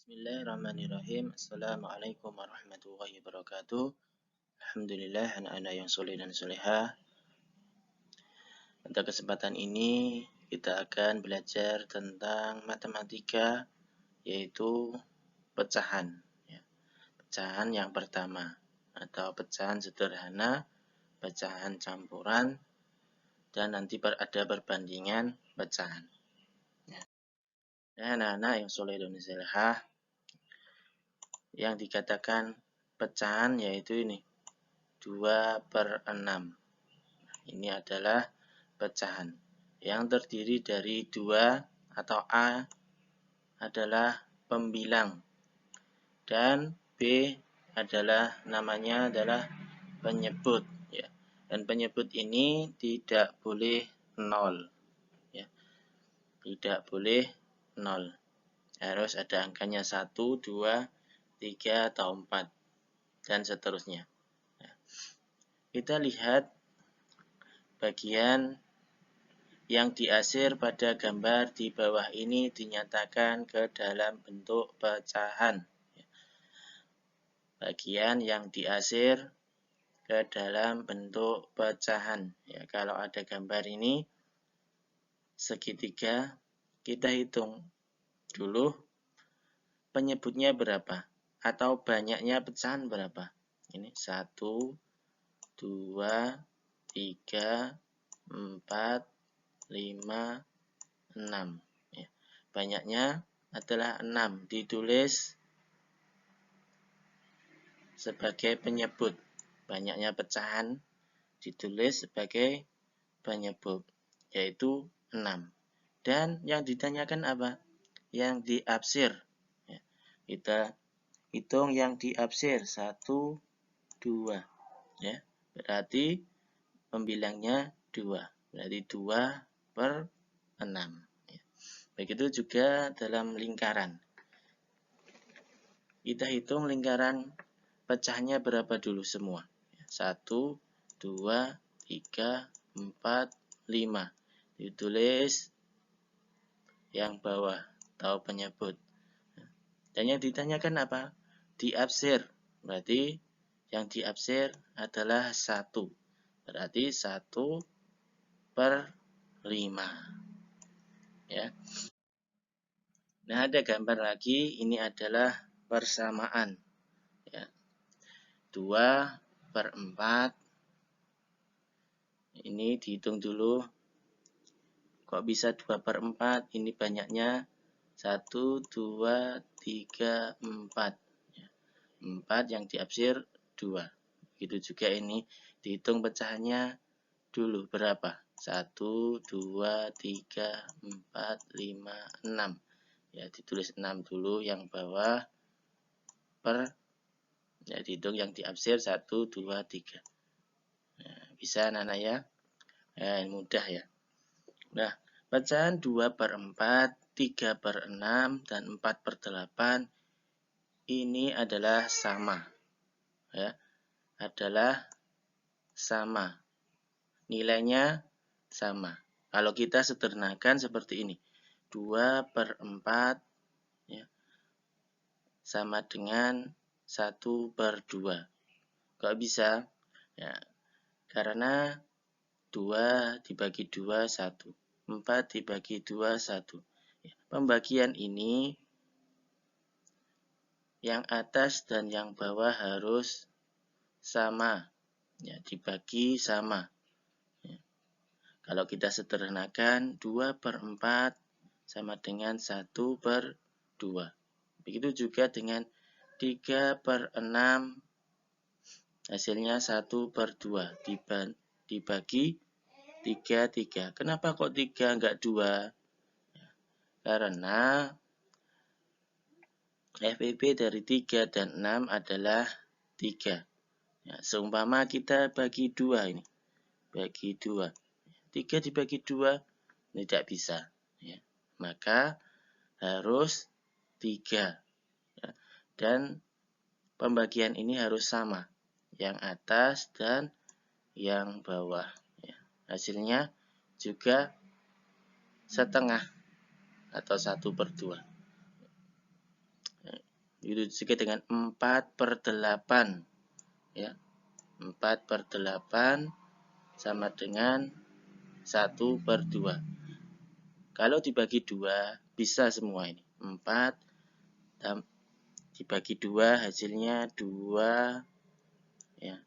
Bismillahirrahmanirrahim. Assalamualaikum warahmatullahi wabarakatuh. Alhamdulillah anak-anak yang soleh dan solehah. Pada kesempatan ini kita akan belajar tentang matematika, yaitu pecahan. Pecahan yang pertama atau pecahan sederhana, pecahan campuran, dan nanti ada perbandingan pecahan. Anak-anak yang soleh dan solehah, yang dikatakan pecahan yaitu ini 2/6. Ini adalah pecahan yang terdiri dari 2 atau A adalah pembilang dan B adalah namanya adalah penyebut, ya. Dan penyebut ini tidak boleh 0, ya. Tidak boleh 0. Harus ada angkanya 1, 2, 3 atau 4 dan seterusnya. Kita lihat bagian yang diasir pada gambar di bawah ini dinyatakan ke dalam bentuk pecahan. Bagian yang diasir ke dalam bentuk pecahan. Ya, kalau ada gambar ini segitiga, kita hitung dulu penyebutnya berapa atau banyaknya pecahan berapa. Ini 1, 2, 3, 4, 5, 6. Ya. Banyaknya adalah 6. Ditulis sebagai penyebut. Banyaknya pecahan ditulis sebagai penyebut, yaitu 6. Dan yang ditanyakan apa? Yang diabsir. Ya. Kita hitung yang diabsir. 1, 2. Ya. Berarti pembilangnya 2. Berarti 2/6. Ya. Begitu juga dalam lingkaran. Kita hitung lingkaran pecahnya berapa dulu semua. 1, 2, 3, 4, 5. Ditulis yang bawah atau penyebut. Dan yang ditanyakan apa? Diabsir. Berarti yang diabsir adalah 1. Berarti 1/5. Ya. Nah, ada gambar lagi. Ini adalah persamaan. Ya. 2/4. Ini dihitung dulu. Kok bisa 2/4? Ini banyaknya 1, 2, 3, 4. 4 yang diabsir 2. Begitu juga ini. Dihitung pecahannya dulu berapa? 1, 2, 3, 4, 5, 6. Ya, ditulis 6 dulu yang bawah per. Ya, dihitung yang diabsir 1, 2, 3. Nah, bisa anak-anak ya? Mudah ya. Nah, pecahan 2/4, 3/6, dan 4/8 ini adalah sama. Ya, adalah sama. Nilainya sama. Kalau kita sederhanakan seperti ini. 2/4 ya, sama dengan 1/2. Kok bisa? Ya, karena 2 dibagi 2, 1. 4 dibagi 2, 1. Pembagian ini yang atas dan yang bawah harus sama. Ya, dibagi sama. Ya. Kalau kita sederhanakan, 2/4 sama dengan 1/2. Begitu juga dengan 3/6, hasilnya 1/2. Dibagi 3. Kenapa kok 3 enggak 2? Karena FPP dari 3 dan 6 adalah 3. Ya, seumpama kita bagi 2 ini. Bagi 2. 3 dibagi 2 tidak bisa. Ya. Maka harus 3. Ya. Dan pembagian ini harus sama. Yang atas dan yang bawah. Ya. Hasilnya juga setengah atau 1/2. Begitu juga dengan 4/8. Ya, 4/8 sama dengan 1/2. Kalau dibagi 2, bisa semua ini. 4 dibagi 2 hasilnya 2. Ya,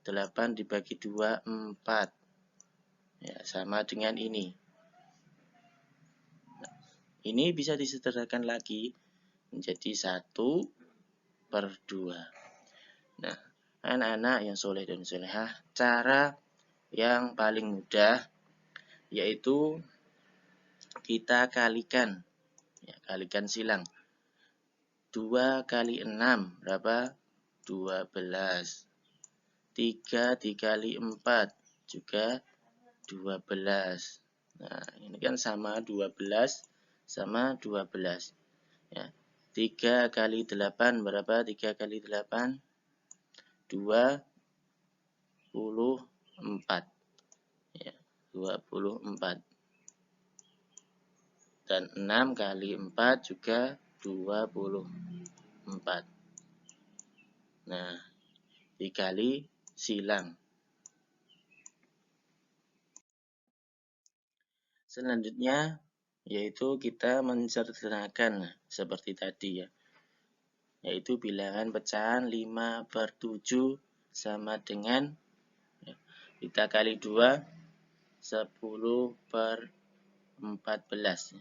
8 dibagi 2, 4. Ya, sama dengan ini. Ini bisa disederhanakan lagi menjadi 1/2. Nah, anak-anak yang soleh dan solehah, cara yang paling mudah yaitu kita kalikan. Ya, kalikan silang. 2 kali 6 berapa? 12. 3 dikali 4 juga 12. Nah, ini kan sama 12 sama 12. Ya. 3 kali 8 berapa? 3 kali 8? 24. Ya, 24. Dan 6 kali 4 juga 24. Nah, dikali silang. Selanjutnya yaitu kita menceritakan seperti tadi ya. Yaitu bilangan pecahan 5/7 sama dengan ya, kita kali 2 10/14.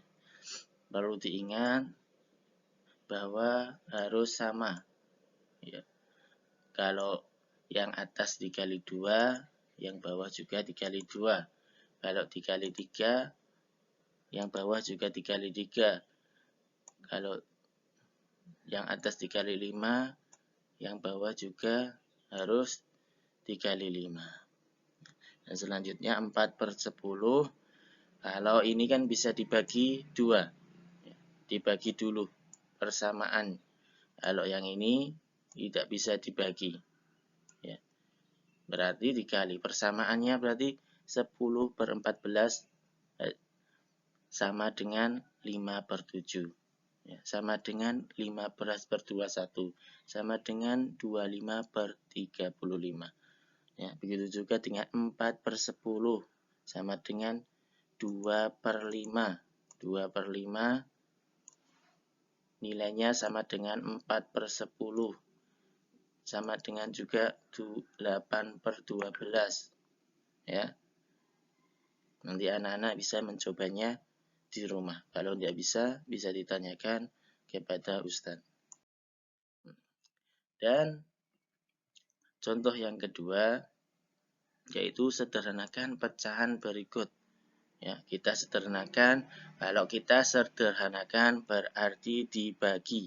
Perlu diingat bahwa harus sama. Ya. Kalau yang atas dikali 2, yang bawah juga dikali 2. Kalau dikali 3, yang bawah juga dikali 3. Kalau yang atas dikali 5, yang bawah juga harus dikali 5. Dan selanjutnya 4/10. Kalau ini kan bisa dibagi 2. Dibagi dulu persamaan. Kalau yang ini tidak bisa dibagi. Ya. Berarti dikali. Persamaannya berarti 10/14 sama dengan 5/7. Ya, sama dengan 15/21. Sama dengan 25/35. Ya, begitu juga dengan 4/10 sama dengan 2/5. 2/5 nilainya sama dengan 4/10. Sama dengan juga 8/12. Ya. Nanti anak-anak bisa mencobanya di rumah. Kalau tidak bisa, bisa ditanyakan kepada Ustadz. Dan contoh yang kedua, yaitu sederhanakan pecahan berikut. Ya, kita sederhanakan. Kalau kita sederhanakan berarti dibagi.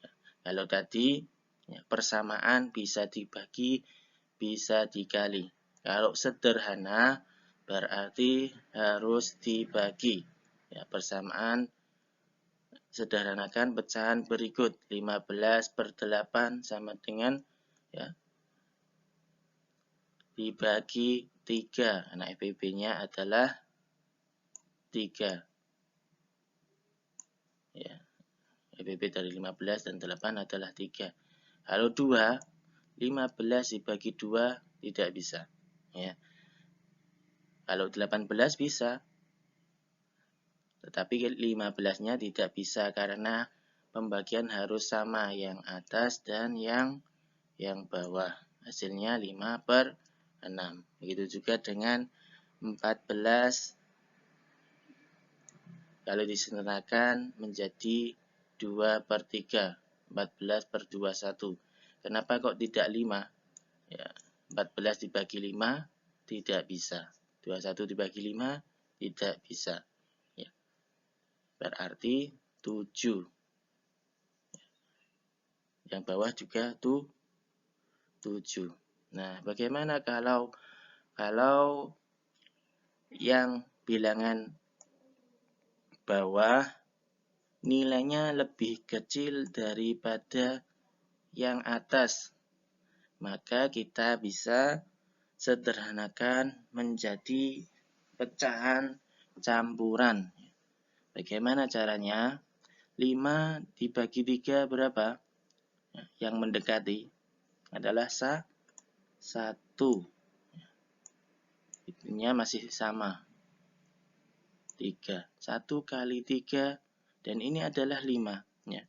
Ya, kalau tadi ya, persamaan bisa dibagi, bisa dikali. Kalau sederhana berarti harus dibagi. Ya, persamaan sederhanakan pecahan berikut. 15/8 sama dengan ya, dibagi 3. Nah, FPB-nya adalah 3. Ya. FPB dari 15 dan 8 adalah 3. Kalau 2, 15 dibagi 2 tidak bisa. Ya. Kalau 18 bisa. Tetapi 15-nya tidak bisa karena pembagian harus sama yang atas dan yang bawah. Hasilnya 5/6. Begitu juga dengan 14 kalau disederhanakan menjadi 2/3. 14/21. Kenapa kok tidak 5? Ya, 14 dibagi 5 tidak bisa. 21 dibagi 5 tidak bisa. Ya. Berarti 7. Yang bawah juga 7. Nah, bagaimana kalau yang bilangan bawah nilainya lebih kecil daripada yang atas? Maka kita bisa sederhanakan menjadi pecahan campuran. Bagaimana caranya? 5 dibagi 3 berapa? yang mendekati adalah 1. Itunya masih sama. 3. 1 kali 3. Dan ini adalah 5. Ya.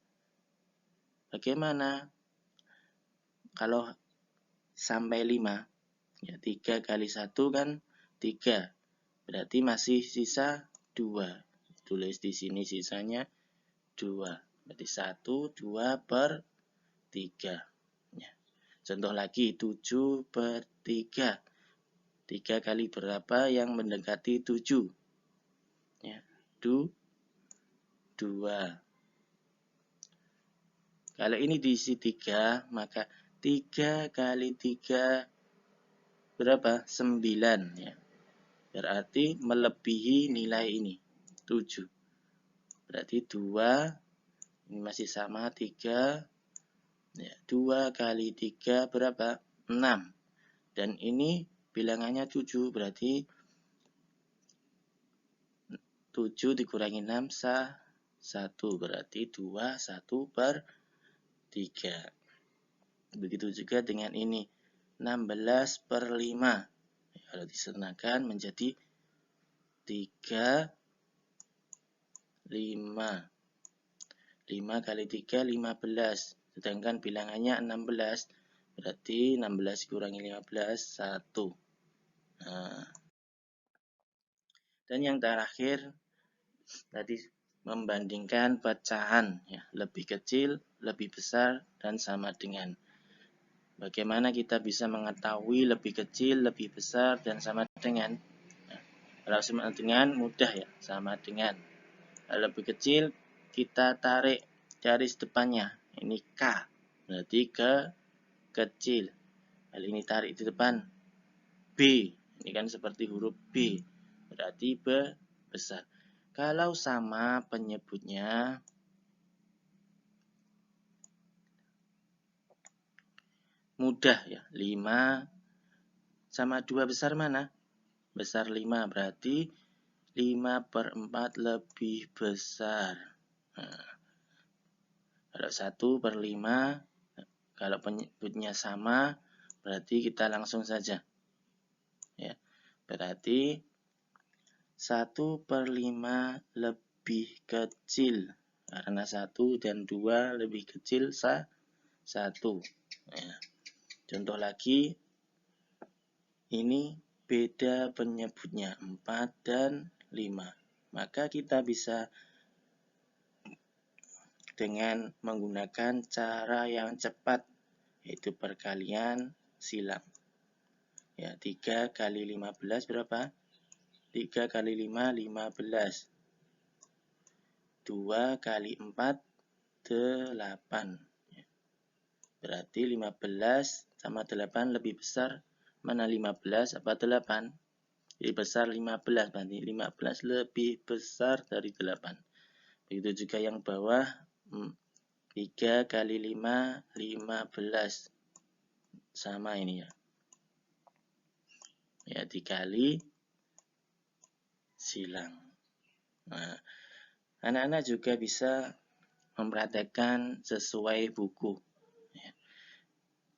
Bagaimana kalau sampai 5? Ya, 3 kali 1 kan 3. Berarti masih sisa 2. Tulis di sini sisanya 2. Berarti 1, 2 per 3. Ya. Contoh lagi, 7 per 3. 3 kali berapa yang mendekati 7? Ya, 2. Kalau ini diisi 3, maka 3 kali 3 berapa? 9. Ya. Berarti melebihi nilai ini, 7. Berarti 2, ini masih sama, 3. Ya, 2 kali 3 berapa? 6. Dan ini bilangannya 7, berarti 7 dikurangi 6, 1. Berarti 2, 1 per 3. Begitu juga dengan ini, 16 per 5. Kalau disernakan menjadi 3, 5. 5 kali 3, 15. Sedangkan bilangannya 16. Berarti 16 kurangi 15, 1. Nah. Dan yang terakhir, tadi membandingkan pecahan. Ya, lebih kecil, lebih besar, dan sama dengan. Bagaimana kita bisa mengetahui lebih kecil, lebih besar, dan sama dengan? Nah, kalau sama dengan mudah ya, sama dengan. Kalau lebih kecil, kita tarik garis depannya. Ini K, berarti kecil. Kalau ini tarik di depan B, ini kan seperti huruf B, berarti besar. Kalau sama penyebutnya mudah ya, 5 sama 2 besar mana? Besar 5, berarti 5 per 4 lebih besar. Nah, kalau 1 per 5, kalau penyebutnya sama, berarti kita langsung saja. Ya, berarti 1 per 5 lebih kecil. Karena 1 dan 2 lebih kecil 1. Ya. Contoh lagi, ini beda penyebutnya 4 dan 5. Maka kita bisa dengan menggunakan cara yang cepat, yaitu perkalian silang. Ya, 3 kali 15 berapa? 3 kali 5, 15. 2 kali 4, 8. Berarti 15 sama 8 lebih besar. Mana 15 apa 8? Lebih besar 15. Berarti 15 lebih besar dari 8. Begitu juga yang bawah. 3 kali 5, 15. Sama ini ya. Ya, dikali silang. Nah, anak-anak juga bisa mempraktekkan sesuai buku.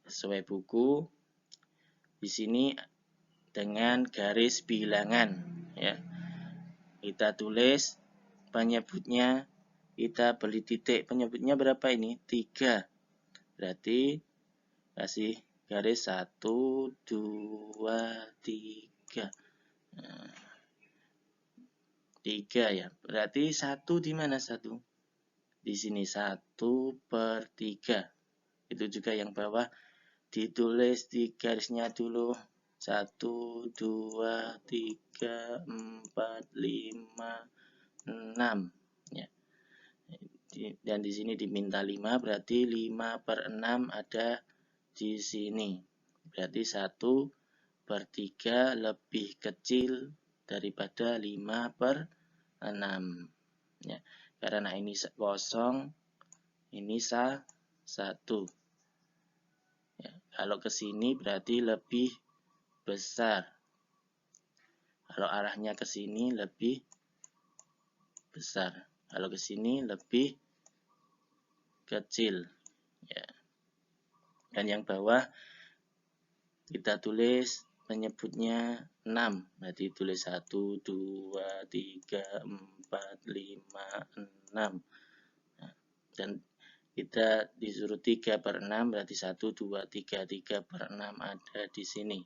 Sesuai buku di sini dengan garis bilangan. Ya, kita tulis penyebutnya, kita beri titik. Penyebutnya berapa ini? 3. Berarti kasih garis 1, 2, 3. Nah, 3 ya. Berarti 1 di mana 1? Di sini 1 per 3. Itu juga yang bawah ditulis di garisnya dulu. 1, 2, 3, 4, 5, 6. Ya. Dan di sini diminta 5, berarti 5 per 6 ada di sini. Berarti 1 per 3 lebih kecil daripada 5 per 6. Ya. Karena ini kosong, ini 1. Ya. Kalau ke sini berarti lebih besar. Kalau arahnya ke sini lebih besar. Kalau ke sini lebih kecil. Ya. Dan yang bawah kita tulis penyebutnya 6. Berarti tulis 1, 2, 3, 4, 5, 6. Nah, dan kita disuruh 3/6, berarti 1, 2, 3. 3/6 ada di sini.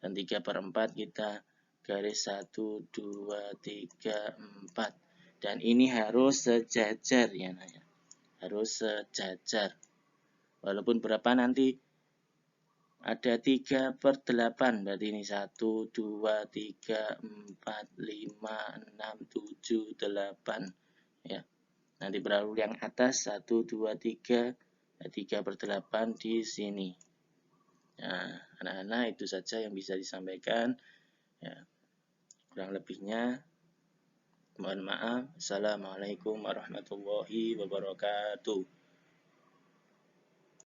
Dan 3/4 kita garis 1, 2, 3, 4. Dan ini harus sejajar ya, harus sejajar. Walaupun berapa nanti ada 3/8, berarti ini 1, 2, 3, 4, 5, 6, 7, 8 ya. Nanti berlalu yang atas 1, 2, 3, 3/8 di sini. Nah, anak-anak itu saja yang bisa disampaikan ya. Kurang lebihnya mohon maaf. Assalamualaikum warahmatullahi wabarakatuh.